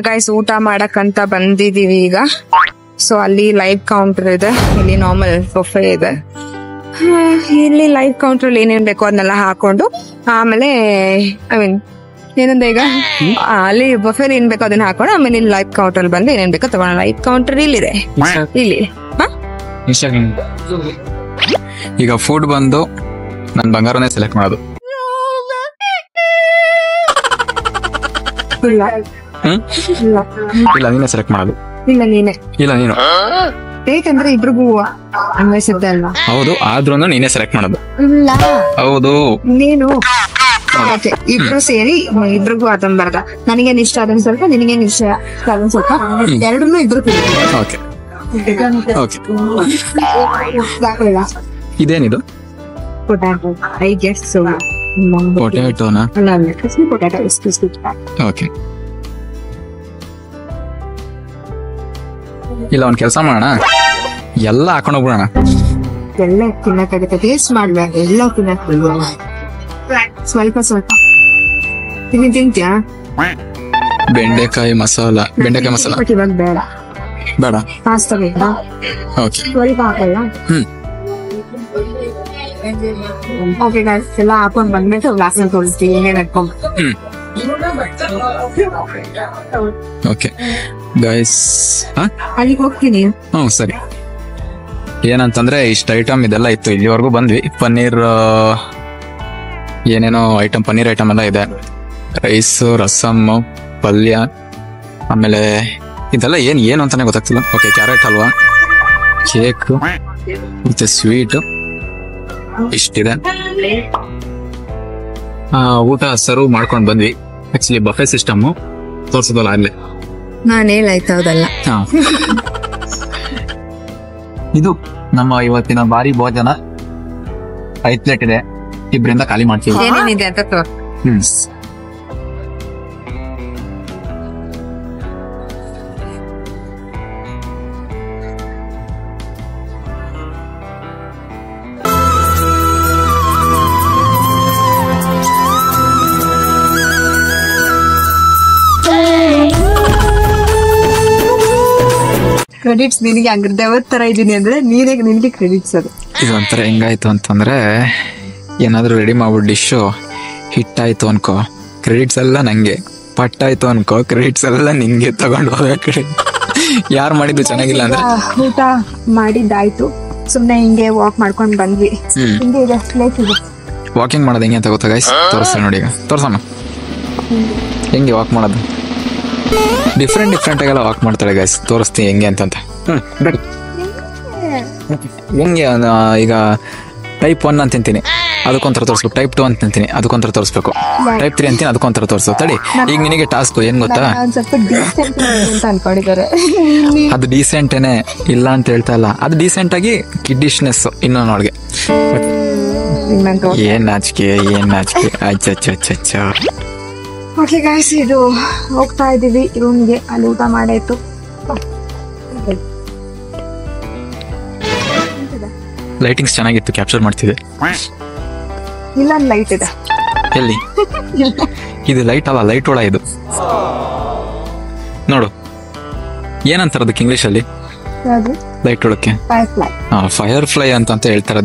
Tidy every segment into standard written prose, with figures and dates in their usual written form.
Guys ಊಟ ಮಾಡಕ್ಕಂತ ಬಂದಿದೀವಿ ಈಗ. ಸೊ ಅಲ್ಲಿ ಲೈವ್ ಕೌಂಟರ್ ಇದೆ, ಇಲ್ಲಿ ನಾರ್ಮಲ್ ಬಫೆ ಇದೆ. ಇಲ್ಲಿ ಲೈವ್ ಕೌಂಟರ್ ಅಲ್ಲಿ ಏನೇನ್ ಬೇಕೋ ಅದನ್ನೆಲ್ಲ ಹಾಕೊಂಡು ಆಮೇಲೆ ಏನಂದ ಈಗ ಅಲ್ಲಿ ಬಫೆಲ್ ಏನ್ ಬೇಕೋ ಅದನ್ನ ಹಾಕೊಂಡು ಆಮೇಲೆ ಇಲ್ಲಿ ಲೈವ್ ಕೌಂಟರ್ ಅಲ್ಲಿ ಬಂದು ಏನೇನ್ ಬೇಕೋ ತಗೋಣ. ಲೈವ್ ಕೌಂಟರ್ ಇಲ್ಲಿದೆ, ಇಲ್ಲಿ. ಈಗ ಫುಡ್ ಬಂದು ನನ್ ಬಂಗಾರನೇ ಸೆಲೆಕ್ಟ್ ಮಾಡೋದು. ಇಲ್ಲ ನೀನೇ ಸೆಲೆಕ್ಟ್ ಮಾಡೋದು. ಇಲ್ಲ ನೀನೆ. ಇಲ್ಲ ನೀನು. ಬೇಕಂದ್ರೆ ಇಬ್ರಿಗೂ ಅನ್ವಯಿಸಿದ್ದೆ ಅಲ್ವಾ? ಹೌದು, ಆದ್ರೂ ನೀನೇ ಸೆಲೆಕ್ಟ್ ಮಾಡೋದು. ಇಲ್ಲ ಹೌದು ನೀನು. ಓಕೆ, ಇಬ್ರು ಸೇರಿ ಇಬ್ರಿಗೂ ಅದನ್ ಬರ್ದ. ನನಗೇನ್ ಇಷ್ಟ ಅದನ್ ಸ್ವಲ್ಪ, ನಿನಗೇನ್ ಇಷ್ಟ ಅದನ್ ಸ್ವಲ್ಪ, ಎರಡನ್ನೂ ಇಬ್ರು ಓಕೆ ಓಕೆ. ಇದೇನಿದು? ಪೊಟ್ಯಾಟೊ. I guess so. ಪೊಟ್ಯಾಟೋನಾ? ಪೊಟ್ಯಾಟೊ. ಓಕೆ. ಇಲ್ಲ ಒಂದ್ ಕೆಲಸ ಮಾಡೋಣ, ಎಲ್ಲ ಹಾಕೊಂಡು ಹೋಗ್ಬಿಡೋಣ. ಎಲ್ಲ ತಿನ್ನಕ್ಕಾಗತ್ತೆ, ಟೇಸ್ಟ್ ಮಾಡ್ಬೇಕು. ಎಲ್ಲ ತಿನ್ನಕ್ ಸ್ವಲ್ಪ ಸ್ವಲ್ಪ. ನೀನ್ ತಿಂತ್ಯಾ? ಬೆಂಡೆಕಾಯಿ ಮಸಾಲ. ಬೆಂಡೆಕಾಯಿ ಮಸಾಲ ಇವಾಗ ಬೇಡ. ಬೇಡ. ಪಾಸ್ತಾ ಬೇಕಾ? ಓಕೆ. ಸ್ವಲ್ಪ ಹಾಕಲ್ಲ. ಓಕೆ ಗೈಸ್, ಎಲ್ಲ ಹಾಕೊಂಡ್ ಬಂದ್ಬಿಟ್ಟು ಗ್ಲಾಸ್ ತೊಳಿಸ್ತೀವಿ. ಏನೇನ್ ಹಾಕೊಂಡ್. ಓಕೆ ಗೈಸ್, ಅಲ್ಲಿಗೆ ಹೋಗ್ತೀನಿ. ಸರಿ. ಏನಂತಂದ್ರೆ ಇಷ್ಟ ಐಟಮ್ ಇದೆಲ್ಲ ಇತ್ತು, ಇಲ್ಲಿವರೆಗೂ ಬಂದ್ವಿ. ಪನ್ನೀರ್ ಏನೇನೋ ಐಟಮ್, ಪನ್ನೀರ್ ಐಟಮ್ ಎಲ್ಲ ಇದೆ. ರೈಸ್, ರಸಮ್, ಪಲ್ಯ, ಆಮೇಲೆ ಇದೆಲ್ಲ ಏನು ಅಂತಾನೆ ಗೊತ್ತಾಗ್ತಿಲ್ಲ. ಓಕೆ, ಕ್ಯಾರೆಟ್ ಹಲ್ವಾ, ಕೇಕ್ ಮತ್ತೆ ಸ್ವೀಟ್ ಇಷ್ಟಿದೆ. ಊಟ ಸರ್ವ್ ಮಾಡ್ಕೊಂಡ್ ಬಂದ್ವಿ. ಆಕ್ಚುಲಿ ಬಫೆ ಸಿಸ್ಟಮ್ ತೋರ್ಸೋದಲ್ಲ ಅಲ್ಲಿ. ನಾನು ಹೇಳಾಯ್ತು, ಹೌದಲ್ಲ? ಇದು ನಮ್ಮ ಇವತ್ತಿನ ಬಾರಿ ಭೋಜನ. 5 ಪ್ಲೇಟ್ ಇದೆ, ಇಬ್ಬರಿಂದ ಖಾಲಿ ಮಾಡ್ತೀವಿ. ಏನೇನಿದೆ ಅಂತ ತೋರ್. ಕ್ರೆಡಿಟ್ಸ್ ನಿನಗೆ ಹಂಗ ದೇವತ್ ತರ ಇದೀನಿ ಅಂದ್ರೆ ನಿನಗೆ ಕ್ರೆಡಿಟ್ಸ್. ಅದು ಇದೊಂಥರ ಹೆಂಗಾಯ್ತು ಅಂತಂದ್ರೆ, ಏನಾದ್ರು ರೆಡಿ ಮಾಡ್ಬಿಟ್ಟು ಡಿಶು ಹಿಟ್ಟಾಯ್ತು ಅನ್ಕೋ, ಕ್ರೆಡಿಟ್ಸ್ ಎಲ್ಲ ನಂಗೆ. ಪಟ್ಟಾಯ್ತು ಅನ್ಕೋ, ಕ್ರೆಡಿಟ್ಸ್ ಎಲ್ಲ ನಿಂಗೆ ತಗೊಂಡು ಹೋಗ್ಬೇಕು. ಯಾರು ಮಾಡಿದ್ದು ಚೆನ್ನಾಗಿಲ್ಲ ಅಂದ್ರೆ. ಊಟ ಮಾಡಿದ್ದಾಯ್ತು, ಸುಮ್ನೆ ಹಿಂಗೆ ವಾಕ್ ಮಾಡ್ಕೊಂಡ್ ಬಂದ್ವಿ. ವಾಕಿಂಗ್ ಮಾಡೋದು ಹೆಂಗೆ ಅಂತ ಗೊತ್ತಾ ಗೈಸ್? ತೋರಿಸ್ತೀನಿ ನೋಡಿ. ಈಗ ತೋರ್ಸಮ್ಮ ಹೆಂಗೆ ವಾಕ್ ಮಾಡೋದು. ಡಿಫ್ರೆಂಟ್ ಆಗೆಲ್ಲ ವಾಕ್ ಮಾಡ್ತಾಳೆ ಗೈಸ್, ತೋರಿಸ್ತೀನಿ ಹೆಂಗೆ ಅಂತಂತ. ಹೆಂಗೆ ಈಗ ಟೈಪ್ 1 ಅಂತ ತಿಂತೀನಿ, ಅದಕ್ಕೊಂಥರ ತೋರಿಸ್ಬೇಕು. ಟೈಪ್ 2 ಅಂತ ತಿಂತೀನಿ, ಅದಕ್ಕೊಂಥರ ತೋರಿಸ್ಬೇಕು. ಟೈಪ್ 3 ಅಂತೀನಿ, ಅದಕ್ಕೊಂಥರ ತೋರಿಸು. ತಡಿ, ಈಗ ನಿನಗೆ ಟಾಸ್ಕ್ ಏನ್ ಗೊತ್ತಾ? ಅನ್ಕೊಂಡಿದ್ದಾರೆ. ಅದು ಡೀಸೆಂಟೇನೆ, ಇಲ್ಲ ಅಂತ ಹೇಳ್ತಾ ಇಲ್ಲ. ಅದು ಡೀಸೆಂಟ್ ಆಗಿ ಕಿಡ್ಡಿಶ್ನೆಸ್ ಇನ್ನೊಂದೊಳಗೆ. ಏನ್ ನಾಚಿಕೆ. ಅಚ್ಚ. ಓಕೆ ಗೈಸ್, ಇದು ಹೋಗ್ತಾ ಇದೀವಿ ರೂಮ್ಗೆ. ಅಲ್ಲಿ ಊಟ ಮಾಡಾಯ್ತು. ಲೈಟಿಂಗ್ಸ್ ಚೆನ್ನಾಗಿತ್ತು, ಕ್ಯಾಪ್ಚರ್ ಮಾಡ್ತಿದೆ. ಇಲ್ಲ ಲೈಟ್ ಇದೆ. ಎಲ್ಲಿ? ಇದು ಲೈಟ್ ಅಲ್ಲ, ಲೈಟ್ ಒಳ ಇದು. ನೋಡು, ಏನಂತಾರ ಅದಕ್ಕೆ ಇಂಗ್ಲಿಷ್ ಅಲ್ಲಿ? ಲೈಟ್ ಒಳಕ್ಕೆ ಫೈರ್ ಫ್ಲೈ ಅಂತ ಹೇಳ್ತಾರೆ.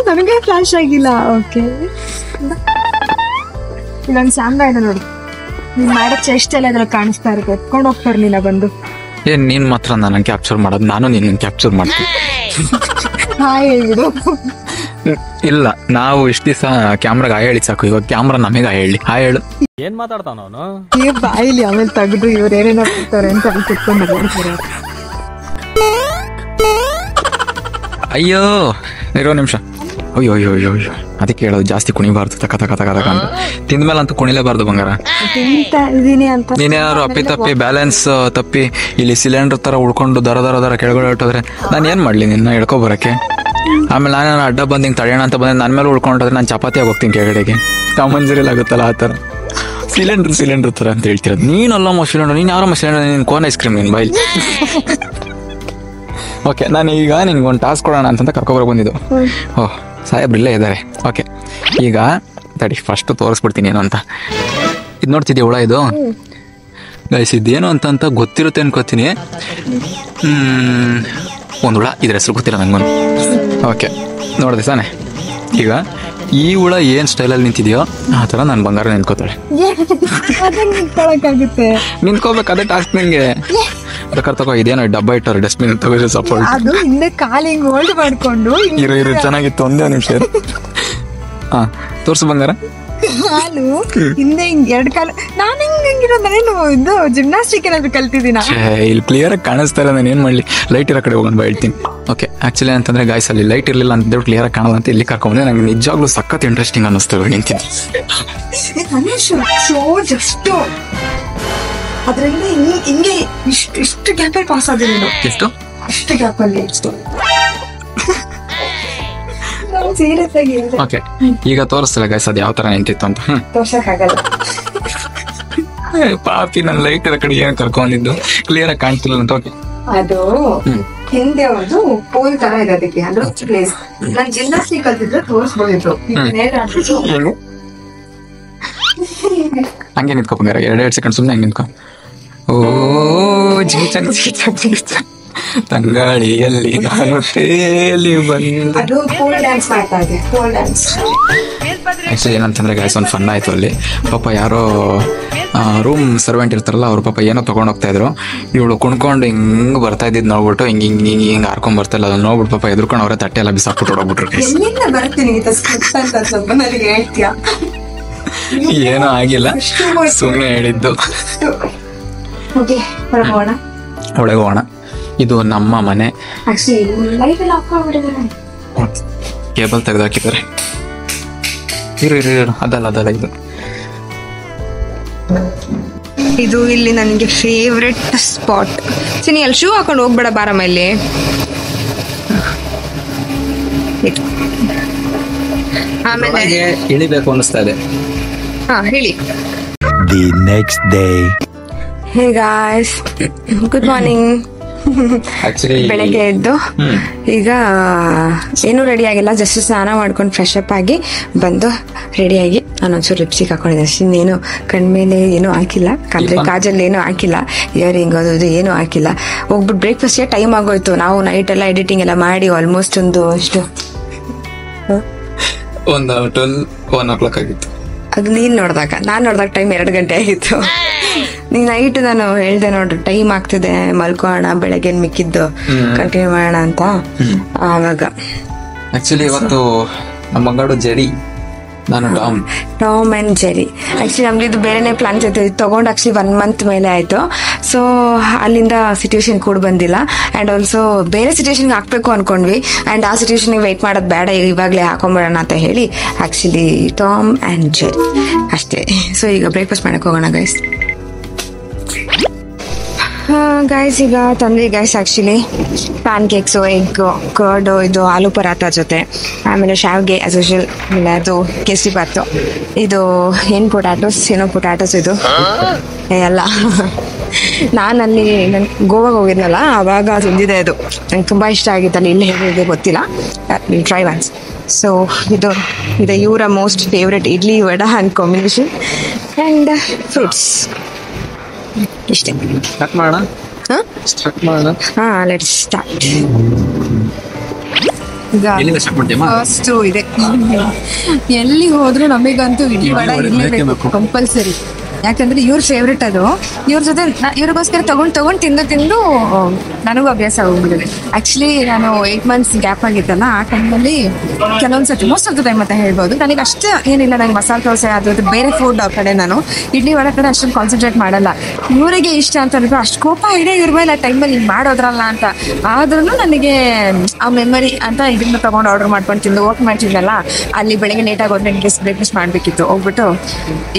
ನನಗೆ ಫ್ಲಾಶ್ ಆಗಿಲ್ಲ. ಓಕೆ, ಇಲ್ಲೊಂದು ಕ್ಯಾಮ್ರಾ ಇದೆ ನೋಡಿ, ನೀನ್ ಮಾಡೋ ಚೆಸ್ಟ್ ಎಲ್ಲ ಅದ್ರಲ್ಲಿ ಕಾಣಿಸ್ತಾ ಇರುತ್ತೆ. ಎತ್ಕೊಂಡು ಹೋಗ್ತಾರೆ ನೀನ ಬಂದು. ಏನ್ ನೀನ್ ಮಾತ್ರ ನನ್ನ ಕ್ಯಾಪ್ಚರ್ ಮಾಡೋದು? ನಾನು ನಿನ್ನ ಕ್ಯಾಪ್ಚರ್ ಮಾಡ್ತೀನಿ. ಹೇಳ್ಬಿಡು. ಇಲ್ಲ, ನಾವು ಇಷ್ಟ ದಿವಸ ಕ್ಯಾಮ್ರಾಗ ಹೇಳಿ ಸಾಕು, ಇವಾಗ ಕ್ಯಾಮ್ರಾ ನಮಗೆ ಹೇಳಿ. ಹೇಳು. ಏನ್ ಮಾತಾಡ್ತಾನ ಅವನು? ಬಾಯಿಲಿ ಆಮೇಲೆ ತೆಗೆದು ಇವ್ರು ಏನೇನೋ ಬರ್ತಾರೆ ಅಂತ ಕುತ್ಕೊಂಡು. ಅಯ್ಯೋ ಇರೋ ನಿಮಿಷ. ಅಯ್ಯೋ ಅದಕ್ಕೆ ಹೇಳೋದು, ಜಾಸ್ತಿ ಕುಣಿಬಾರ್ದು. ತಕ ಅಂತ ತಿಂದ್ಮೇಲೆ ಅಂತೂ ಕುಣಿಲೇಬಾರ್ದು ಬಂಗಾರ. ನೀನೇನಾದ್ರು ಅಪ್ಪಿ ಬ್ಯಾಲೆನ್ಸ್ ತಪ್ಪಿ ಇಲ್ಲಿ ಸಿಲಿಂಡರ್ ತರ ಉಳ್ಕೊಂಡು ದರ ಕೆಳಗಡೆ ಹೊಟ್ಟೋದ್ರೆ ನಾನು ಏನ್ ಮಾಡ್ಲಿ ನಿನ್ನ ಹೇಳ್ಕೊಬರಕ್ಕೆ? ಆಮೇಲೆ ನಾನು ಅಡ್ಡ ಬಂದು ಹಿಂಗೆ ತಡೆಯೋಣ ಅಂತ ಬಂದ್ರೆ ನನ್ನ ಮೇಲೆ ಉಳ್ಕೊಂಡ್ರೆ ನಾನು ಚಪಾತಿಯಾಗಿ ಹೋಗ್ತೀನಿ ಕೆಳಗಡೆಗೆ. ಕಾಮಂಜರಿಲ್ ಆಗುತ್ತಲ್ಲ ಆ ಥರ. ಸಿಲಿಂಡರ್ ತರ ಅಂತ ಹೇಳ್ತಿರೋದು ನೀನಲ್ಲಮ್ಮ ಸಿಲಿಂಡರ್. ನೀನು ಯಾರಮ್ಮ ಸಿಲಿಂಡರ್? ನೀನು ಕೋನ್ ಐಸ್ ಕ್ರೀಮ್ ನಿನ್ನ ಬಾಯಿಲಿ. ಓಕೆ, ನಾನು ಈಗ ನಿನ್ಗೆ ಒಂದು ಟಾಸ್ಕ್ ಕೊಡೋಣ ಅಂತ ಕರ್ಕೊಬರ ಬಂದಿದ್ದು. ಓಹ್, ಸಾಹೇಬ್ರು ಇಲ್ಲೇ ಇದ್ದಾರೆ. ಓಕೆ, ಈಗ ತಡಿ ಫಸ್ಟ್ ತೋರಿಸ್ಬಿಡ್ತೀನಿ ಏನು ಅಂತ. ಇದು ನೋಡ್ತಿದ್ಯಾ ಹುಳ ಇದು ಗೈಸ್, ಇದೇನು ಅಂತ ಗೊತ್ತಿರುತ್ತೆ ಅನ್ಕೋತೀನಿ. ಒಂದು ಹುಳ, ಇದ್ರ ಹೆಸರು ಗೊತ್ತಿಲ್ಲ ನಂಗೊಂದು. ಓಕೆ, ನೋಡಿದೆ ತಾನೆ. ಈಗ ಈ ಹುಳ ಏನು ಸ್ಟೈಲಲ್ಲಿ ನಿಂತಿದೆಯೋ ಆ ಥರ ನನ್ನ ಬಂಗಾರ ನಿಂತ್ಕೋತಾಳೆ. ನಿಂತ್ಕೋಬೇಕು, ಅದೇ ಟಾಸ್ಕ್ ನಂಗೆ. ಬೇಕಾದ್ರೆ ತಗೋ, ಇದೇನೋ ಡಬ್ಬ ಇಟ್ಟವ್ರೆ ಡಸ್ಟ್ಬಿನ್ ತಗೋ ಸಪೋರ್ಟ್. ಅದು ಹಿಂದೆ ಕಾಲಿಂಗ್ ಹೋಲ್ಡ್ ಮಾಡ್ಕೊಂಡು ಇರು ಚೆನ್ನಾಗಿತ್ತು, ಒಂದೇ ನಿಮಿಷ. ಹಾಂ, ತೋರಿಸು ಬಂಗಾರ. ಕಾಲು ಹಿಂದೆ ಹಿಂಗ್ ಎರಡ್ ಕಾಲು. ನಾನು ಹಿಂಗಿರೋದು ನಾನೇನು ಇದು ಜಿಮ್ನಾಸ್ಟಿಕ್ ಏನಾದ್ರು ಕಲ್ತಿದ್ದೀನ? ಇಲ್ಲಿ ಕ್ಲಿಯರ್ ಆಗಿ ಕಾಣಿಸ್ತಾ ಇಲ್ಲ, ನಾನು ಏನ್ ಮಾಡ್ಲಿ? ಲೈಟ್ ಇರೋ ಕಡೆ ಹೋಗೋಣ ಬಾ ಹೇಳ್ತೀನಿ. ಓಕೆ, ಆಕ್ಚುಲಿ ಅಂತಂದ್ರೆ ಗಾಯ್ಸ್ ಅಲ್ಲಿ ಲೈಟ್ ಇರಲಿಲ್ಲ ಅಂತ ಕ್ಲಿಯರ್ ಆಗಿ ಕಾಣಲ್ಲ ಅಂತ ಇಲ್ಲಿ ಕರ್ಕೊಂಡ್ಬಂದೆ. ನಂಗೆ ನಿಜವಾಗ್ಲೂ ಸಖತ್ ಇಂಟ್ರೆಸ್ಟಿಂಗ್ ಅನ್ನಿಸ್ತವೆ ನಿಂತಿದ್ದು. ಜಸ್ಟ್ ಅದ್ರಿಂದ ಹಿಂಗೆ ಇಷ್ಟು ಗ್ಯಾಪಲ್ಲಿ ಪಾಸ್ ಆಗಿದೆ. ಎಷ್ಟು? ಅಷ್ಟು ಗ್ಯಾಪಲ್ಲಿ. ಸೀರಿಯಸ್ ಆಗಿ ಓಕೆ, ಈಗ ತೋರಿಸ್ತಿಲ್ಲ ಗೈಸ್ ಅದು ಯಾವ ತರ ನಿಂತಿತ್ತು ಅಂತ. ತೋರ್ಸಕ್ಕಾಗಲ್ಲ. ಪಾಪಿ, ನನ್ನ ಲೈಟ್ ಇರೋ ಕಡೆ ಏನು ಕರ್ಕೊಂಡಿದ್ದು ಕ್ಲಿಯರ್ ಆಗಿ ಕಾಣ್ತಿಲ್ಲ ಅಂತ. ಓಕೆ, ಅದು ಹಿಂದೆ ಒಂದು ಪೋಲ್ ತರ ಇದೆ, ಅದಕ್ಕೆ ಅದ್ರ ಪ್ಲೇಸ್. ನಾನು ಜಿಮ್ನಾಸ್ಟಿಕ್ ಕಲ್ತಿದ್ರೆ ತೋರಿಸ್ಬೋದಿತ್ತು. ಹಂಗೆ ನಿಂತ್ಕೊ ಬಂಗಾರ, 2 ಸೆಕೆಂಡ್ ಸುಮ್ಮನೆ ಹಂಗೆ ನಿಂತ್ಕೊ. ಓ ತಂಗಾಳಿಯಲ್ಲಿ ನಾನು ತೇಲಿ ಬಂದ. ಅದು ಪೋಲ್ ಡ್ಯಾನ್ಸ್ ಮಾಡ್ತಾ ಇದೆ, ಪೋಲ್ ಡ್ಯಾನ್ಸ್. ಆಕ್ಚುಲಿ ಏನಂತಂದ್ರೆ ಗಾಯ್ಸ್, ಒಂದು ಫನ್ ಆಯ್ತು ಅಲ್ಲಿ. ಪಾಪ ಯಾರೋ ರೂಮ್ ಸರ್ವೆಂಟ್ ಇರ್ತಾರಲ್ಲ, ಅವ್ರ ಪಾಪ ಏನೋ ತಗೊಂಡ್ ಹೋಗ್ತಾ ಇದ್ರು. ಇವಳು ಕುಣ್ಕೊಂಡು ಹಿಂಗ್ ಬರ್ತಾ ಇದ್ದಿದ್ ನೋಡ್ಬಿಟ್ಟು ಹಿಂಗ್ ಹಾರ್ಕೊಂಡ್ ಬರ್ತಾಯಿಲ್ಲ. ಅದನ್ನ ನೋಡ್ಬಿಟ್ಟು ಪಾಪ ಎದ್ರುಕೊಂಡು ಅವರೇ ತಟ್ಟೆ ಎಲ್ಲ ಬಿಸಾಕ್ಬಿಟ್ಟು ಹೊಡೋಗ್ಬಿಟ್ರು. ಏನೋ ಆಗಿಲ್ಲ, ಸುಮ್ಮನೆ ಹೇಳಿದ್ದು. ಒಳಗೆ ಹೋಗೋಣ. ಇದು ನಮ್ಮ ಮನೆ. ಕೇಬಲ್ ತೆಗೆದು ಹಾಕಿದ್ದಾರೆ. ಇರು ಅದಲ್ಲ ಇದು. ಇದು ಇಲ್ಲಿ ನನಗೆ ಫೇವ್ರೆಟ್ ಸ್ಪಾಟ್. ಸರಿ, ಅಲ್ಲಿ ಶೂ ಹಾಕೊಂಡು ಹೋಗ್ಬೇಡ ಬಾರಮ್ಮ. ಇಲ್ಲಿ ಆಮೇಲೆ ಇಳಿಬೇಕು ಅನಿಸ್ತಾ ಇದೆ. ಹಾ, ಹೇಳಿ. The next day. Hey guys, good morning. ಬೆಳಗ್ಗೆ ಎದ್ದು ಈಗ ಏನು ರೆಡಿ ಆಗಿಲ್ಲ, ಜಸ್ಟ್ ಸ್ನಾನ ಮಾಡ್ಕೊಂಡು ಫ್ರೆಶ್ ಅಪ್ ಆಗಿ ಬಂದು ರೆಡಿಯಾಗಿ ನಾನೊಂಚೂರು ಲಿಪ್ಸ್ಟಿಕ್ ಹಾಕೊಂಡಿದ್ದೆ ಅಷ್ಟೇ. ಇನ್ನೇನು ಕಣ್ಮೇಲೆ ಏನೂ ಹಾಕಿಲ್ಲ, ಕಾಜಲ್ ಏನೂ ಹಾಕಿಲ್ಲ, ಇಯರಿಂಗ್ ಅದು ಏನೂ ಹಾಕಿಲ್ಲ. ಹೋಗ್ಬಿಟ್ಟು ಬ್ರೇಕ್ಫಾಸ್ಟ್ಗೆ ಟೈಮ್ ಆಗೋಯ್ತು. ನಾವು ನೈಟ್ ಎಲ್ಲ ಎಡಿಟಿಂಗ್ ಎಲ್ಲ ಮಾಡಿ ಆಲ್ಮೋಸ್ಟ್ ಒಂದು 1 o'clock ಆಗಿತ್ತು. ಅದು ನೀನ್ ನೋಡಿದಾಗ, ನಾನು ನೋಡಿದಾಗ ಟೈಮ್ 2 ಗಂಟೆ ಆಗಿತ್ತು. ನೀನ್ ನೈಟ್ ನಾನು ಹೇಳ್ದೆ ನೋಡ್ರಿ, ಟೈಮ್ ಆಗ್ತಿದೆ ಮಲ್ಕೋಣ, ಬೆಳಗ್ಗೆ ಮಿಕ್ಕಿದ್ದು ಕಂಟಿನ್ಯೂ ಮಾಡೋಣ ಅಂತ. ಆವಾಗ ಆಕ್ಚುಲಿ ಇವತ್ತು ನಮ್ಮ ಮಗಳು ಜೆರಿ, ನಾನು ಟಾಮ್ ಅಂಡ್ ಜೆರಿ. ಆಕ್ಚುಲಿ ನಮ್ದು ಇದು ಬೇರೆನೆ ಪ್ಲಾನ್ಸ್ ಇತ್ತು. ಇದು ತಗೊಂಡು ಆಕ್ಚುಲಿ 1 month ಮೇಲೆ ಆಯ್ತು. ಸೊ ಅಲ್ಲಿಂದ ಸಿಚುವೇಶನ್ ಕೂಡ ಬಂದಿಲ್ಲ. ಅಂಡ್ ಆಲ್ಸೋ ಬೇರೆ ಸಿಚುವೇಶನ್ಗೆ ಹಾಕ್ಬೇಕು ಅನ್ಕೊಂಡ್ವಿ. ಅಂಡ್ ಆ ಸಿಚುವೇಶನ್ಗೆ ವೆಯ್ಟ್ ಮಾಡೋದು ಬೇಡ, ಇವಾಗಲೇ ಹಾಕೊಂಡ್ಬಿಡೋಣ ಅಂತ ಹೇಳಿ ಆಕ್ಚುಲಿ ಟಾಮ್ ಅಂಡ್ ಜೆರಿ ಅಷ್ಟೇ. ಸೊ ಈಗ ಬ್ರೇಕ್ಫಾಸ್ಟ್ ಮಾಡಕ್ಕೆ ಹೋಗೋಣ ಗೈಸ್. ಗೈಸ್ ಈಗ ತಂದ್ವಿ guys. Actually pancakes, egg, curd, ಇದು ಆಲೂ ಪರಾಟ ಜೊತೆ, ಆಮೇಲೆ ಶಾವಿಗೆ ಆಸ್ ಯೂಶುವಲ್, ಆಮೇಲೆ ಅದು ಕೇಸರಿ ಬಾತು, ಇದು ಏನು ಪೊಟ್ಯಾಟೋಸ್, ಏನೋ ಪೊಟ್ಯಾಟೋಸ್ ಇದು ಎಲ್ಲ. ನಾನಲ್ಲಿ ಗೋವಾಗ ಹೋಗಿದ್ನಲ್ಲ, ಆವಾಗ ತಿಂದಿದೆ. ಅದು ನಂಗೆ ತುಂಬ ಇಷ್ಟ ಆಗಿತ್ತು. ಅಲ್ಲಿ ಇಲ್ಲಿ ಹೇಗಿದೆ ಗೊತ್ತಿಲ್ಲ, ಟ್ರೈ ಒನ್ಸ್. ಸೊ ಇದು ಇವರ most favourite idli vada and combination and fruits. ಇಷ್ಟೇ. ಸ್ಟಾರ್ಟ್ ಮಾಡೋಣ. Let's start. ಫಸ್ಟ್ ಇದೆ, ಎಲ್ಲಿ ಹೋದ್ರು ನಮಗಂತೂ ಇಡ್ಲಿ ವಡ ಇರಲೇಬೇಕು ಕಂಪಲ್ಸರಿ. ಯಾಕಂದ್ರೆ ಇವ್ರ ಫೇವ್ರೆಟ್ ಅದು. ಇವ್ರ ಜೊತೆ ಇವ್ರಿಗೋಸ್ಕರ ತಗೊಂಡು ತಿಂದು ನನಗೂ ಅಭ್ಯಾಸ ಆಗೋಗ್ಬಿಟ್ಟಿದೆ. ಆಕ್ಚುಲಿ ನಾನು 8 months ಗ್ಯಾಪ್ ಆಗಿತ್ತಲ್ಲ, ಆ ಟೈಮಲ್ಲಿ ಕೆಲವೊಂದ್ಸತಿ, ಮೋಸ್ಟ್ ಆಫ್ ದ ಟೈಮ್ ಅಂತ ಹೇಳ್ಬೋದು, ನನಗೆ ಅಷ್ಟು ಏನಿಲ್ಲ, ನನಗೆ ಮಸಾಲೆ ದೋಸೆ ಅದ್ರದ್ದು ಬೇರೆ ಫುಡ್ ಆ ಕಡೆ ನಾನು ಇಡ್ಲಿ ವಡ ಕಡೆ ಅಷ್ಟೊಂದು ಕಾನ್ಸಂಟ್ರೇಟ್ ಮಾಡಲ್ಲ. ಇವರಿಗೆ ಇಷ್ಟ ಅಂತ ಅನ್ಕೊಂಡು ಅಷ್ಟು ಕೋಪ ಇದೆ ಇವ್ರ ಮೇಲೆ ಆ ಟೈಮಲ್ಲಿ ಹಿಂಗೆ ಮಾಡೋದ್ರಲ್ಲ ಅಂತ. ಆದ್ರೂ ನನಗೆ ಆ ಮೆಮರಿ ಅಂತ ಇದನ್ನ ತಗೊಂಡು ಆರ್ಡರ್ ಮಾಡ್ಕೊಂಡು ತಿಂದು ವರ್ಕ್ ಮಾಡ್ತಿದ್ನಲ್ಲ, ಅಲ್ಲಿ ಬೆಳಗ್ಗೆ ಲೇಟಾಗಿ ಹೋದ್ರೆ ನನಗೆ ಬ್ರೇಕ್ಫಾಸ್ಟ್ ಮಾಡಬೇಕಿತ್ತು. ಹೋಗ್ಬಿಟ್ಟು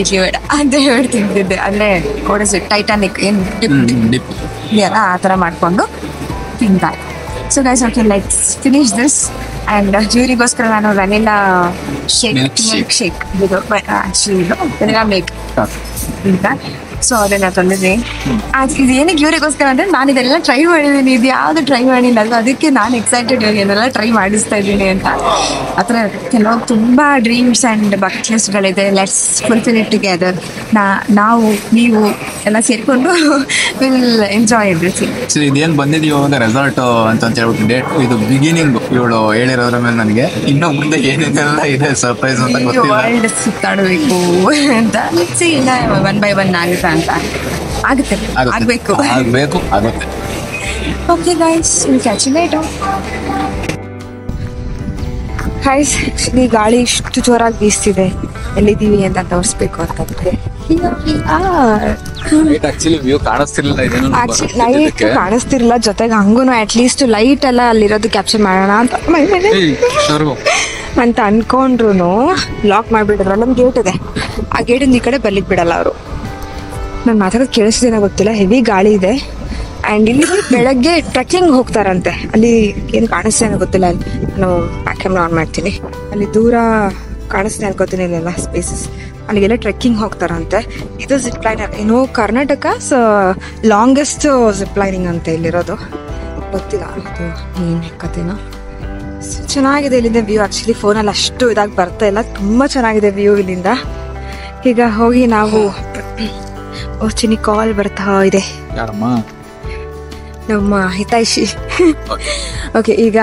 ಇಡ್ಲಿ ವಡ ಅಂತ ಹೇಳಿ ತಿಂದಿದ್ದೆ. ಅಲ್ಲೇ ಓಡಿಸಿ ಟೈಟಾನಿಕ್ ಏನು ಡಿಪ್ ಇದೆಯಲ್ಲ, ಆ ಥರ ಮಾಡಿಕೊಂಡು ತಿಂತಾ. So guys, okay, let's finish this. And ಜೂರಿಗೋಸ್ಕರ ನಾನು ವೆನಿಲಾ ಮಿಲ್ಕ್ ಶೇಕ್ ಇದು ಆ್ಯಕ್ಚುಲಿ ಇದು ವೆನಿಲಾ ಮಿಲ್ಕ್ ಅಂತ. ಸೊ ಅದನ್ನ ತಂದಿದ್ವಿ. ಇದು ಏನಕ್ಕೆ ಇವರಿಗೋಸ್ಕರ ಅಂದ್ರೆ ನಾನು ಇದೆಲ್ಲ ಟ್ರೈ ಮಾಡಿದ್ದೀನಿ, ಇದು ಯಾವುದು ಟ್ರೈ ಮಾಡಿಲ್ಲ ಅಲ್ವಾ, ಅದಕ್ಕೆ ನಾನು ಎಕ್ಸೈಟೆಡ್ ಇದನ್ನೆಲ್ಲ ಟ್ರೈ ಮಾಡಿಸ್ತಾ ಇದ್ದೀನಿ ಅಂತ. ಆ ಥರ ಕೆಲವು ತುಂಬ ಡ್ರೀಮ್ಸ್ ಆ್ಯಂಡ್ ಬಕೆಟ್ ಲಿಸ್ಟ್ಗಳಿದೆ. Let's fulfil it together. ನಾವು ನೀವು ಎಲ್ಲ ಸೇರಿಕೊಂಡು ವಿಲ್ ಎಂಜಾಯ್ ಎವ್ರಿಥಿಂಗ್. ಇದೇನು ಬಂದಿದ್ದು ಇವಾಗ ರೆಸಾರ್ಟ್ ಅಂತ ಹೇಳ್ಬಿಟ್ಟು ಡೇಟ್ ಇದು ಬಿಗಿನಿಂಗ್ ಇವಳು ಹೇಳಿರೋದ್ರ ಮೇಲೆ ನನಗೆ ಇನ್ನೂ ಮುಂದೆ ಏನೇನೆಲ್ಲ ಇದೆ ಸರ್ಪ್ರೈಸ್ ಅಂತ ಗೊತ್ತಿಲ್ಲ. ವರ್ಲ್ಡ್ ಸುತ್ತಾಡಬೇಕು ಅಂತ ಇಲ್ಲ 1 by 1 ಆಗುತ್ತೆ ಅಂತ. ಆಗುತ್ತೆ, ಆಗಬೇಕು ಆಗುತ್ತೆ. Okay guys, catch you later. Guys, actually ಗಾಳಿ ಇಷ್ಟು ಜೋರಾಗಿ ಬೀಸ್ತಿದೆ, ಎಲ್ಲಿದ್ದೀವಿ ಅಂತ ತೋರಿಸ್ಬೇಕು ಅಂತಂದ್ರೆ ಆಕ್ಚುಲಿ ವ್ಯೂ ಕಾಣಿಸ್ತಿರ್ಲಿಲ್ಲ, ಲೈಟ್ ಕಾಣಿಸ್ತಿರ್ಲಿಲ್ಲ. ಜೊತೆಗೆ ಹಂಗೂ ಅಟ್ಲೀಸ್ಟ್ ಲೈಟ್ ಎಲ್ಲ ಅಲ್ಲಿರೋದು ಕ್ಯಾಪ್ಚರ್ ಮಾಡೋಣ ಅಂತ ಅನ್ಕೊಂಡ್ರು ಲಾಕ್ ಮಾಡಿಬಿಟ್ಟಿದ್ರು. ಅಲ್ಲೊಂದು ಗೇಟ್ ಇದೆ, ಆ ಗೇಟಿಂದ ಈ ಕಡೆ ಬರ್ಲಿಕ್ಕೆ ಬಿಡಲ್ಲ ಅವರು. ನಾನು ಮಾತಾಡೋದು ಕೇಳಿಸ್ದೇನೋ ಗೊತ್ತಿಲ್ಲ, ಹೆವಿ ಗಾಳಿ ಇದೆ. ಆ್ಯಂಡ್ ಇಲ್ಲಿ ಬೆಳಗ್ಗೆ ಟ್ರೆಕ್ಕಿಂಗ್ ಹೋಗ್ತಾರಂತೆ. ಅಲ್ಲಿ ಏನು ಕಾಣಿಸ್ತೇನೋ ಗೊತ್ತಿಲ್ಲ. ಅಲ್ಲಿ ನಾನು ಬ್ಯಾಕ್ ಕ್ಯಾಮ್ರಾ ಆನ್ ಮಾಡ್ತೀನಿ. ಅಲ್ಲಿ ದೂರ ಕಾಣಿಸ್ತೇನೆ ಅನ್ಕೋತೀನಿ, ಇಲ್ಲೆಲ್ಲ ಸ್ಪೇಸಸ್. ಅಲ್ಲಿಗೆಲ್ಲ ಟ್ರೆಕ್ಕಿಂಗ್ ಹೋಗ್ತಾರಂತೆ. ಇದು ಜಿಪ್ ಲೈನರ್, ಏನು ಕರ್ನಾಟಕ ಲಾಂಗೆಸ್ಟ್ ಜಿಪ್ ಲೈನಿಂಗ್ ಅಂತ ಇಲ್ಲಿರೋದು. ಗೊತ್ತಿಲ್ಲ ಅದು ಏನು ಕತೆನೋ. ಚೆನ್ನಾಗಿದೆ ಇಲ್ಲಿಂದ ವ್ಯೂ. ಆ್ಯಕ್ಚುಲಿ ಫೋನಲ್ಲಿ ಅಷ್ಟು ಇದಾಗಿ ಬರ್ತಾ ಇಲ್ಲ, ತುಂಬ ಚೆನ್ನಾಗಿದೆ ವ್ಯೂ ಇಲ್ಲಿಂದ. ಈಗ ಹೋಗಿ ನಾವು ಚಿನಿ ಕಾಲ್ ಬರ್ತಾ ಇದೆ, ನಮ್ಮ ಹಿತೈಷಿ. ಓಕೆ, ಈಗ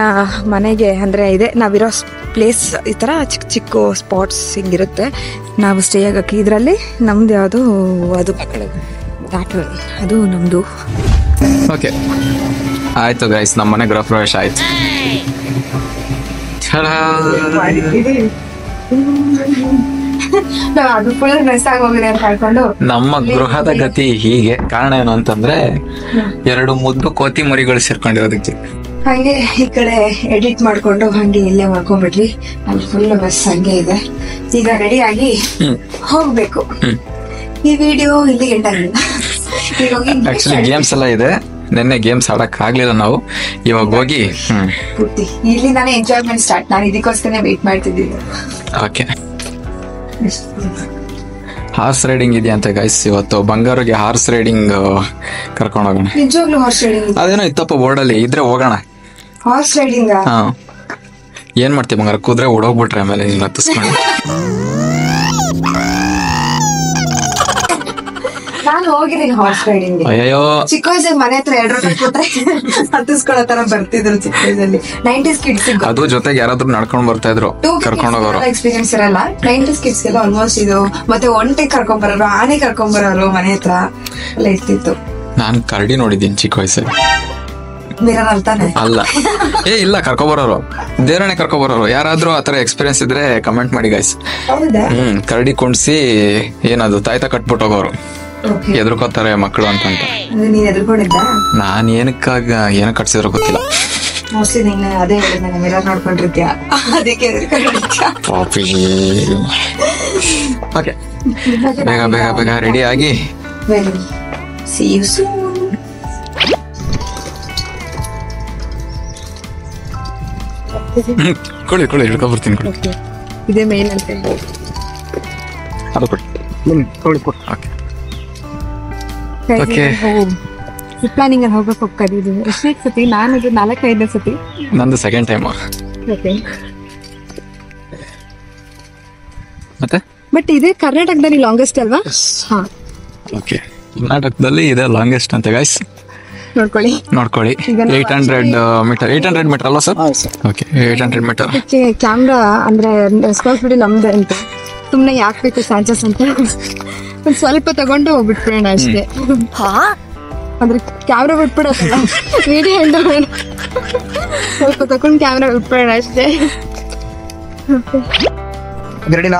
ಮನೆಗೆ ಅಂದರೆ ಇದೆ ನಾವಿರೋ ಪ್ಲೇಸ್ ಈ ಥರ ಚಿಕ್ಕ ಚಿಕ್ಕ ಸ್ಪಾಟ್ಸ್ ಹಿಂಗಿರುತ್ತೆ ನಾವು ಸ್ಟೇ ಆಗೋಕ್ಕೆ. ಇದರಲ್ಲಿ ನಮ್ದು ಯಾವುದು ಅದು ಅದು ನಮ್ಮದು. ಓಕೆ ಆಯಿತು ಗೈಸ್, ನಮ್ಮ ಮನೆ ಗೃಹ ಪ್ರವೇಶ ಆಯಿತು. ಅದು ಫುಲ್ ಮಿಸ್ ಆಗೋಗಿದೆ ಅಂತ ಹೇಳ್ಕೊಂಡು ನಮ್ಮ ಗೃಹದ ಗತಿ ಹೀಗೆ. ಕಾರಣ ಏನು ಅಂತಂದ್ರೆ 2 ಮುದ್ದು ಕೋತಿ ಮರಿಗಳು ಸೇರ್ಕೊಂಡಿರೋದಕ್ಕೆ. ಹಂಗೆ ಈ ಕಡೆ ಎಡಿಟ್ ಮಾಡ್ಕೊಂಡು ಹಂಗೆ ಇಲ್ಲೇ ಮಾಡ್ಕೊಂಡ್ಬಿಟ್ರಿ. ಅಲ್ಲಿ ಫುಲ್ ಮಿಸ್ ಹಂಗೆ ಇದೆ. ಈಗ ರೆಡಿ ಆಗಿ ಹೋಗ್ಬೇಕು. ಈ ವಿಡಿಯೋ ಇಲ್ಲಿ ಎಂಡ್ ಆಗಿಲ್ಲ. ಆಕ್ಚುಲಿ ಗೇಮ್ಸ್ ಎಲ್ಲ ಇದೆ. ನಿನ್ನೆ ಗೇಮ್ಸ್ ಆಡಕ್ ಆಗ್ಲಿಲ್ಲ ನಾವು. ಇವಾಗ ಹೋಗಿ ಪೂರ್ತಿ ಇಲ್ಲಿಂದಾನೆ ಎಂಜಾಯ್ಮೆಂಟ್ ಸ್ಟಾರ್ಟ್. ನಾನು ಇದಕ್ಕೋಸ್ಕರ ವೇಟ್ ಮಾಡ್ತಿದ್ದೀನಿ. ಓಕೆ, ಹಾರ್ಸ್ ರೈಡಿಂಗ್ ಇದೆಯಂತೆ ಗೈಸ್ ಇವತ್ತು. ಬಂಗಾರಿಗೆ ಹಾರ್ಸ್ ರೈಡಿಂಗ್ ಕರ್ಕೊಂಡು ಹೋಗೋಣ. ನಿಜವಾಗ್ಲೂ ಹಾರ್ಸ್ ರೈಡಿಂಗ್ ಅದೇನೋ ಇತ್ತಪ್ಪ ಬೋರ್ಡಲ್ಲಿ, ಇದ್ರೆ ಹೋಗೋಣ. ಹಾರ್ಸ್ ರೈಡಿಂಗ್ ಹಾ, ಏನ್ ಮಾಡ್ತೀವಿ ಬಂಗಾರ, ಕುದ್ರೆ ಓಡೋಗ್ಬಿಟ್ರೆ ಆಮೇಲೆ ನೀನ್ ಹತ್ತಿಸ್ಕೊಂಡು. ನಾನು ಹೋಗಿದ್ದೀನಿ ಹಾರ್ಸ್ ರೈಡಿಂಗ್. ಅಯ್ಯೋ, ಚಿಕ್ಕ ವಯಸ್ಸಲ್ಲಿ ಮನೆ ಹತ್ರ 2 ರೂಪಾಯಿ ಕೊಟ್ರೆ ಹತ್ತಿಸ್ಕೊಳ್ಳೋ ತರ ಬರ್ತಿದ್ರು ಚಿಕ್ಕ ವಯಸ್ಸಲ್ಲಿ. 90s ಕಿಡ್ಸ್ ಅದು ಜೊತೆಗೆ ಯಾರಾದ್ರೂ ನಡ್ಕೊಂಡ್ ಬರ್ತಾ ಇದ್ರು ಕರ್ಕೊಂಡು ಹೋಗೋರು. ಎಕ್ಸ್ಪೀರಿಯನ್ಸ್ ಇರಲ್ಲ 90s ಕಿಡ್ಸ್ ಎಲ್ಲ ಆಲ್ಮೋಸ್ಟ್ ಇದು. ಮತ್ತೆ ಒಂಟೆ ಕರ್ಕೊಂಡ್ ಬರೋರು, ಆನೆ ಕರ್ಕೊಂಡ್ ಬರೋರು ಮನೆ ಹತ್ರ ಎಲ್ಲ ಇರ್ತಿತ್ತು. ನಾನ್ ಕರಡಿ ನೋಡಿದ್ದೀನಿ ಚಿಕ್ಕ ವಯಸ್ಸಲ್ಲಿ. ಮಿರರ್ ಅಲ್ತಾನೆ ಅಲ್ಲ, ಇಲ್ಲ ಕರ್ಕೊಬರೋರು, ದೇವರನ್ನೇ ಕರ್ಕೊಬರೋರು. ಯಾರಾದ್ರೂ ಆತರ ಎಕ್ಸ್ಪೀರಿಯನ್ಸ್ ಇದ್ರೆ ಕಮೆಂಟ್ ಮಾಡಿ ಗೈಸ್. ಕರಡಿ ಕುಣ್ಸಿ ಏನದು ತಾಯ್ತ ಕಟ್ಬಿಟ್ಟು ಹೋಗೋರು, ಎದ್ರಕೋತಾರೆ ಮಕ್ಕಳು ಅಂತ. ನೀನ್ ಎದ್ಕೊಂಡಿದ್ದ? ನಾನ್ ಏನಕ್ಕಾಗ ಏನ ಕಟ್ಸಿದ್ರು ಗೊತ್ತಿಲ್ಲ. ಮೋಸ್ಟ್ಲಿ ನೀನ್ ಅದೇ ಹೇಳಿದ ಮಿರರ್ ನೋಡ್ಕೊಂಡಿರ್ತೀಯ, ಅದಕ್ಕೆ ಪಾಪಿ. ಓಕೆ, ಬೇಗ ಬೇಗ ಬೇಗ ರೆಡಿ ಆಗಿ see you soon. ಕೊಡಿ ಕೊಡಿ, ಹಿಡ್ಕೊಬರ್ತೀನಿ ಕೊಡಿ. ಇದೇ ಮೇನ್ ಅಂತ ಅದು ಕೊಡಿ. ಓಕೆ, ಪ್ಲಾನಿಂಗ್ ಅಲ್ಲಿ ಹೋಗಕ್ಕೆ ಹೋಗ್ತಿದ್ದೀವಿ. ಎಷ್ಟನೇ ಸತಿ? ನಾನು 4-5ನೇ ಸತಿ. ನಂದು ಸೆಕೆಂಡ್ ಟೈಮ್. ಓಕೆ, ಮತ್ತೆ ಬಟ್ ಇದೇ ಕರ್ನಾಟಕದಲ್ಲಿ ಲಾಂಗೆಸ್ಟ್ ಅಲ್ವಾ? ಹಾ, ಓಕೆ, ಕರ್ನಾಟಕದಲ್ಲಿ ಇದೆ ಲಾಂಗೆಸ್ಟ್ ಅಂತ ಗೈಸ್. ನೋಡ್ಕೊಳ್ಳಿ 800 ಮೀಟರ್ ಅಲ್ವಾ ಸರ್? Okay, 800 meter. ಕ್ಯಾಮ್ರಾ ಅಂದ್ರೆ ರೆಸ್ಪಾನ್ಸಿಬಿಲಿಟಿ ನಮ್ದೆ ಅಂತ ಸುಮ್ನೆ ಯಾಕೆ ಬೇಕು ಸ್ಯಾನ್ಸಸ್ ಅಂತ ಒಂದ್ ಸ್ವಲ್ಪ ತಗೊಂಡು ಬಿಟ್ಬಿಡೋಣ ಅಷ್ಟೇ. ಅಂದ್ರೆ ಕ್ಯಾಮ್ರಾ ಬಿಟ್ಬಿಡೋಲ್ಲ, ವಿಡಿಯೋ ಎಂಡ್ ಸ್ವಲ್ಪ ತಗೊಂಡು ಕ್ಯಾಮ್ರಾ ಬಿಟ್ಬಿಡೋಣ ಅಷ್ಟೇ. ರೆಡಿ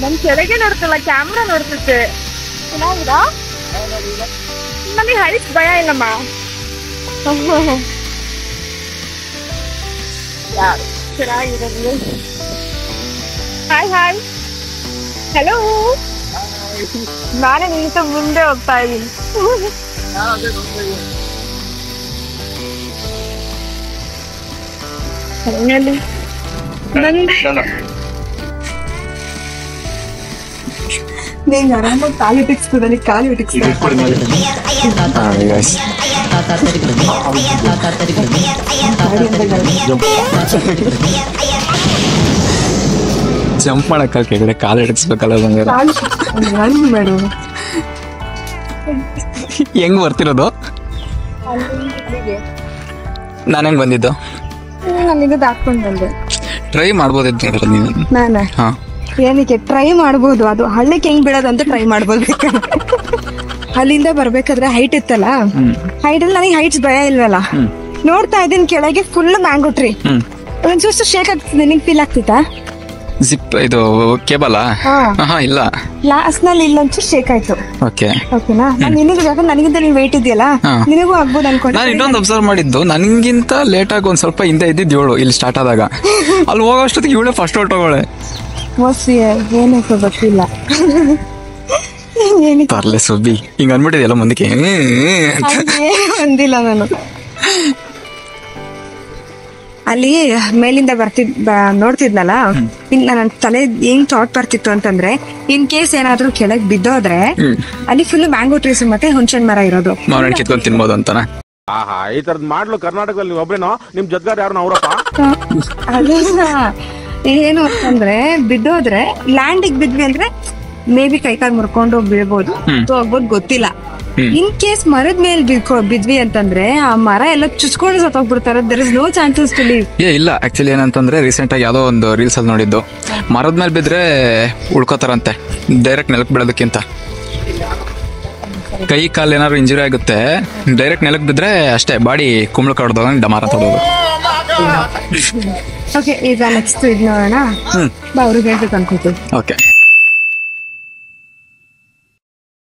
ನನ್ ಕೆಳಗೆ ನೋಡ್ತಲ್ಲ, ಕ್ಯಾಮ್ರಾ ನೋಡ್ತೈತೆ. ಚೆನ್ನಾಗಿದ? ನನಗೆ ಹೈಟ್ ಭಯ ಇಲ್ಲಮ್ಮ. ಚೆನ್ನಾಗಿರೋದು ಹಾಯ್ ಹಾಯ್ ಹಲೋ. ನಾನೇ ನಿಂತ ಮುಂದೆ ಹೋಗ್ತಾ ಇದ್ದೀನಿ. ನೀನ್ ಆರಾಮಾಗಿ ಕಾಲು ಇಟ್ಟಿಸ್ಬೋದಲ್ಲಿ ಕಾಲು ಜಂಪ್ ಮಾಡಕ್ಕ ಕೆಳಗಡೆ ಕಾಲು ಇಡಿಸ್ಬೇಕಲ್ಲ ಮೇಡಮ್. ಹೆಂಗ್ ಬರ್ತಿರೋದು? ನಾನು ಹೆಂಗ್ ಬಂದಿದ್ದು? ಅಲ್ಲಿಂದ ಹಾಕೊಂಡು ಬಂದೆ. ಟ್ರೈ ಮಾಡ್ಬೋದಿತ್ತು ನೀನು. ನಾನ ಏನಕ್ಕೆ ಟ್ರೈ ಮಾಡ್ಬೋದು, ಅದು ಹಳ್ಳಕ್ಕೆ ಹೆಂಗ್ ಬಿಡೋದಂತ ಟ್ರೈ ಮಾಡ್ಬೋದು. ಅಲ್ಲಿಂದ ಬರ್ಬೇಕಾದ್ರೆ ಹೈಟ್ ಇತ್ತಲ್ಲ, ಹೈಟ್ ಅಲ್ಲಿ ನನಗೆ ಹೈಟ್ಸ್ ಭಯ ಇಲ್ವಲ್ಲ, ನೋಡ್ತಾ ಇದ್ದೀನಿ ಕೆಳಗೆ ಫುಲ್ ಮ್ಯಾಂಗೋ ಟ್ರೀ. ಒಂಚೂರು ಶೇಕ್ ಆಗ್ತಿದೆ, ನಿಂಗೆ ಫೀಲ್ ಆಗ್ತಿತ್ತಾ? ಜಿಪ್ ಇದು ಕೇಬಲಾ? ಇಲ್ಲ, ಲಾಸ್ಟ್ ನಲ್ಲಿ ಇಲ್ಲೊಂಚೂರು ಶೇಕ್ ಆಯ್ತು. ಓಕೆನಾ? ನಿನಗೆ ನನಗಿಂತ ನೀನ್ ವೇಟ್ ಇದೆಯಲ್ಲ, ನಿನಗೂ ಆಗ್ಬೋದು ಅನ್ಕೊಂಡು. ನಾನು ಇನ್ನೊಂದು ಅಬ್ಸರ್ವ್ ಮಾಡಿದ್ದು, ನನಗಿಂತ ಲೇಟ್ ಆಗಿ ಒಂದ್ ಸ್ವಲ್ಪ ಹಿಂದೆ ಇದ್ದಿದ್ದು ಇವಳು ಇಲ್ಲಿ ಸ್ಟಾರ್ಟ್ ಆದಾಗ. ಅಲ್ಲಿ ಹೋಗೋಷ್ಟೊತ್ತಿಗೆ ಇವಳೆ ಫಸ್ಟ್ ಹೊರಟೋಳೆ. ಏನಕ್ಕೆ ಗೊತ್ತಿಲ್ಲ. ತರ್ಲೆ ಸುಬ್ಬಿ ಹಿಂಗ ಅನ್ಬಿಟ್ಟಿದೆಲ್ಲ ಮುಂದಕ್ಕೆ ಬಂದಿಲ್ಲ ನಾನು. ಅಲ್ಲಿ ಮೇಲಿಂದ ನೋಡ್ತಿದ್ನಲ್ಲ, ನನ್ನ ತಲೆ ಹೆಂಗ್ ಥಾಟ್ ಬರ್ತಿತ್ತು ಅಂತಂದ್ರೆ, ಇನ್ ಕೇಸ್ ಏನಾದ್ರೂ ಕೆಳಗ್ ಬಿದ್ದೋದ್ರೆ ಅಲ್ಲಿ ಫುಲ್ ಮ್ಯಾಂಗೋ ಟ್ರೀಸ್ ಮತ್ತೆ ಹುಣಸೆನ್ ಮರ ಇರೋದು, ಮಾವಿನ ಕಿತ್ಕೊಂಡ್ ತಿನ್ಬೋದು ಅಂತನಾ? ಈ ತರದ್ ಮಾಡ್ಲು ಕರ್ನಾಟಕದಲ್ಲಿ ಒಬ್ರೇನೋ, ನಿಮ್ ಜೊತೆಗಾರ ಯಾರು ಅವರಪ್ಪ? ಅದನ್ನ ಏನು ಅಂತಂದ್ರೆ, ಬಿದ್ದೋದ್ರೆ ಲ್ಯಾಂಡಿಗೆ ಬಿದ್ವಿ ಅಂದ್ರೆ ಮೇ ಬಿ ಕೈಕಾಲ್ ಮುರ್ಕೊಂಡು ಬೀಳ್ಬೋದು, ಹೋಗ್ಬೋದು, ಗೊತ್ತಿಲ್ಲ. ಇನ್ ಕೇಸ್ ಮರದ ಮೇಲೆ ಬಿದ್ವಿ ಅಂತಂದ್ರೆ ಆ ಮರ ಎಲ್ಲ ಚುಚ್ಕೊಂಡು ಸತ್ತೋಗ್ಬಿಡ್ತಾರೆ. There is no chances to leave. ಇಲ್ಲ, ಆಕ್ಚುಲಿ ಏನಂತಂದ್ರೆ ರೀಸೆಂಟ್ ಆಗಿ ಯಾವ್ದೋ ಒಂದು ರೀಲ್ಸ್ ಅಲ್ಲಿ ನೋಡಿದ್ದು, ಮರದ ಮೇಲೆ ಬಿದ್ರೆ ಉಳ್ಕೋತಾರಂತೆ ಡೈರೆಕ್ಟ್ ನೆಲಕ್ ಬೀಳೋದಕ್ಕಿಂತ. ಕೈ ಕಾಲು ಏನಾದ್ರು ಇಂಜುರಿ ಆಗುತ್ತೆ, ಡೈರೆಕ್ಟ್ ನೆಲಕ್ ಬಿದ್ರೆ ಅಷ್ಟೇ, ಬಾಡಿ ಕುಂಬಳ ಕಡ್ದೋಗ ಡಮಾರ ಅಂತ ಹೋಗೋದು. ಓಕೆ, ಈಗ ನೆಕ್ಸ್ಟ್ ಇದು ನೋಡೋಣ. ಅವ್ರಿಗೆ ಹೇಳ್ಬೇಕು ಅನ್ಕೋತೀವಿ. ಓಕೆ.